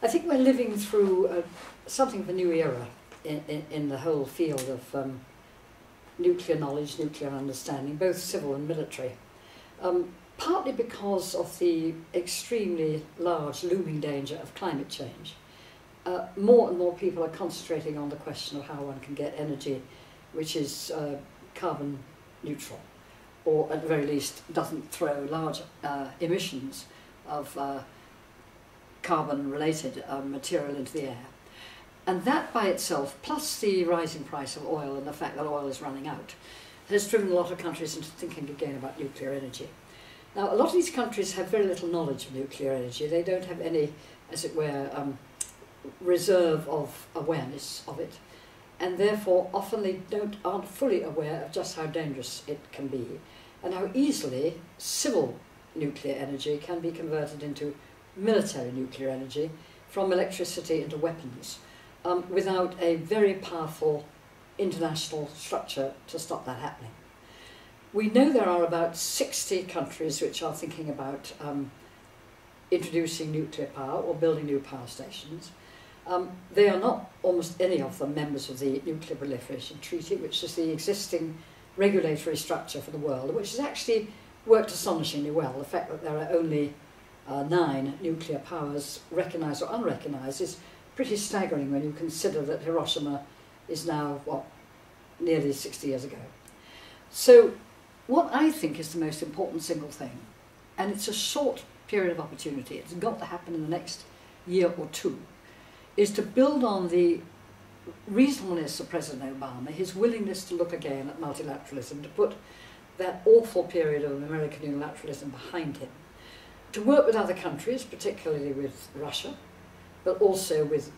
I think we're living through something of a new era in the whole field of nuclear knowledge, nuclear understanding, both civil and military. Partly because of the extremely large looming danger of climate change. More and more people are concentrating on the question of how one can get energy which is carbon neutral, or at the very least doesn't throw large emissions of carbon-related material into the air. And that by itself, plus the rising price of oil and the fact that oil is running out, has driven a lot of countries into thinking again about nuclear energy. Now, a lot of these countries have very little knowledge of nuclear energy. They don't have any, as it were, reserve of awareness of it, and therefore often they aren't fully aware of just how dangerous it can be, and how easily civil nuclear energy can be converted into military nuclear energy, from electricity into weapons, without a very powerful international structure to stop that happening. We know there are about 60 countries which are thinking about introducing nuclear power or building new power stations. They are not, almost any of them, members of the Nuclear Proliferation Treaty, which is the existing regulatory structure for the world, which has actually worked astonishingly well. The fact that there are only 9 nuclear powers, recognised or unrecognised, is pretty staggering when you consider that Hiroshima is now, what, nearly 60 years ago. So what I think is the most important single thing, and it's a short period of opportunity, it's got to happen in the next year or two, is to build on the reasonableness of President Obama, his willingness to look again at multilateralism, to put that awful period of American unilateralism behind him, to work with other countries, particularly with Russia, but also with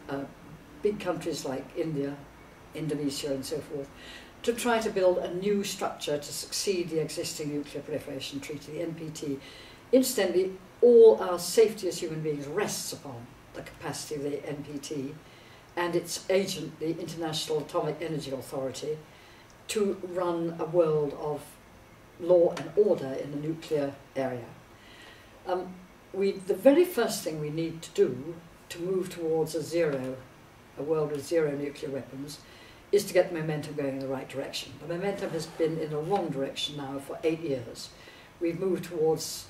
big countries like India, Indonesia and so forth, to try to build a new structure to succeed the existing Nuclear Proliferation Treaty, the NPT. Incidentally, all our safety as human beings rests upon the capacity of the NPT and its agent, the International Atomic Energy Authority, to run a world of law and order in the nuclear area. The very first thing we need to do to move towards a world with zero nuclear weapons, is to get the momentum going in the right direction. The momentum has been in the wrong direction now for 8 years. We've moved towards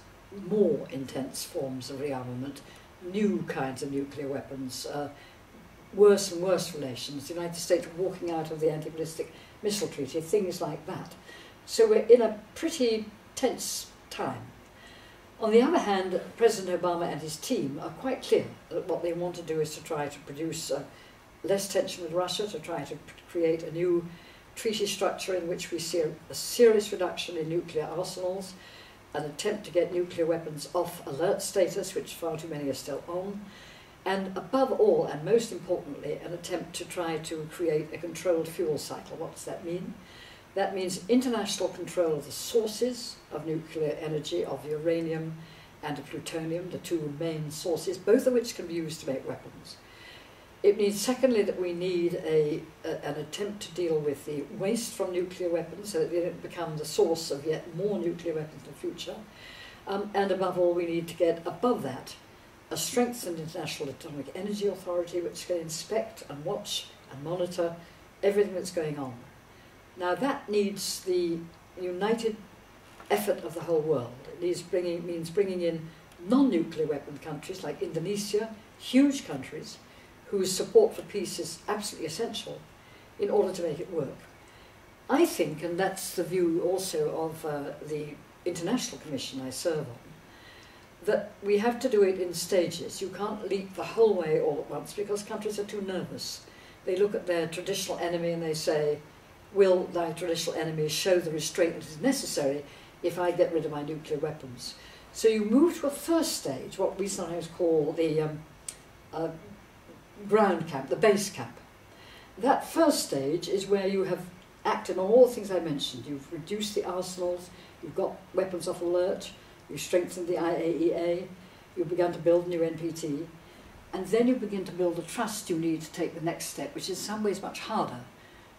more intense forms of rearmament, new kinds of nuclear weapons, worse and worse relations, the United States walking out of the anti-ballistic missile treaty, things like that. So we're in a pretty tense time. On the other hand, President Obama and his team are quite clear that what they want to do is to try to produce less tension with Russia, to try to create a new treaty structure in which we see a serious reduction in nuclear arsenals, an attempt to get nuclear weapons off alert status, which far too many are still on, and above all, and most importantly, an attempt to try to create a controlled fuel cycle. What does that mean? That means international control of the sources of nuclear energy, of uranium and of plutonium, the two main sources, both of which can be used to make weapons. It means, secondly, that we need an attempt to deal with the waste from nuclear weapons so that they don't become the source of yet more nuclear weapons in the future. And above all, we need to get above that a strengthened International Atomic Energy Authority which can inspect and watch and monitor everything that's going on. Now that needs the united effort of the whole world. It means bringing in non-nuclear weapon countries like Indonesia, huge countries, whose support for peace is absolutely essential in order to make it work. I think, and that's the view also of the International Commission I serve on, that we have to do it in stages. You can't leap the whole way all at once because countries are too nervous. They look at their traditional enemy and they say, will thy traditional enemy show the restraint that is necessary if I get rid of my nuclear weapons? So you move to a first stage, what we sometimes call the ground camp, the base camp. That first stage is where you have acted on all the things I mentioned. You've reduced the arsenals, you've got weapons off alert, you've strengthened the IAEA, you've begun to build new NPT, and then you begin to build the trust you need to take the next step, which is in some ways much harder,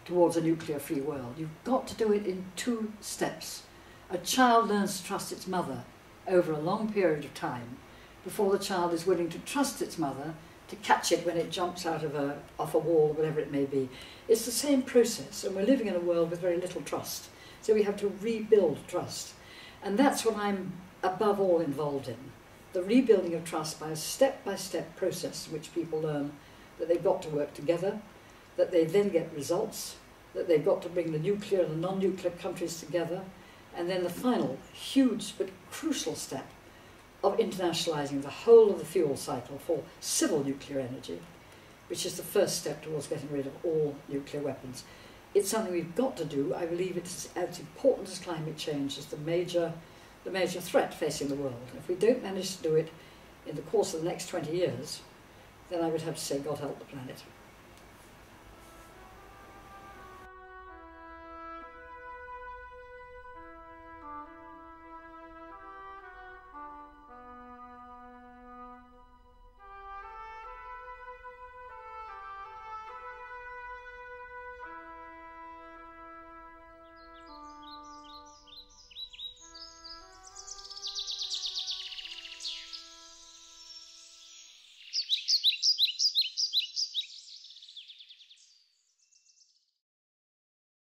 towards a nuclear-free world. You've got to do it in 2 steps. A child learns to trust its mother over a long period of time before the child is willing to trust its mother to catch it when it jumps out of off a wall, whatever it may be. It's the same process, and we're living in a world with very little trust. So we have to rebuild trust. And that's what I'm above all involved in. The rebuilding of trust by a step-by-step process in which people learn that they've got to work together, that they then get results, that they've got to bring the nuclear and the non-nuclear countries together, and then the final huge but crucial step of internationalising the whole of the fuel cycle for civil nuclear energy, which is the first step towards getting rid of all nuclear weapons. It's something we've got to do. I believe it's as important as climate change as the major threat facing the world. If we don't manage to do it in the course of the next 20 years, then I would have to say, God help the planet.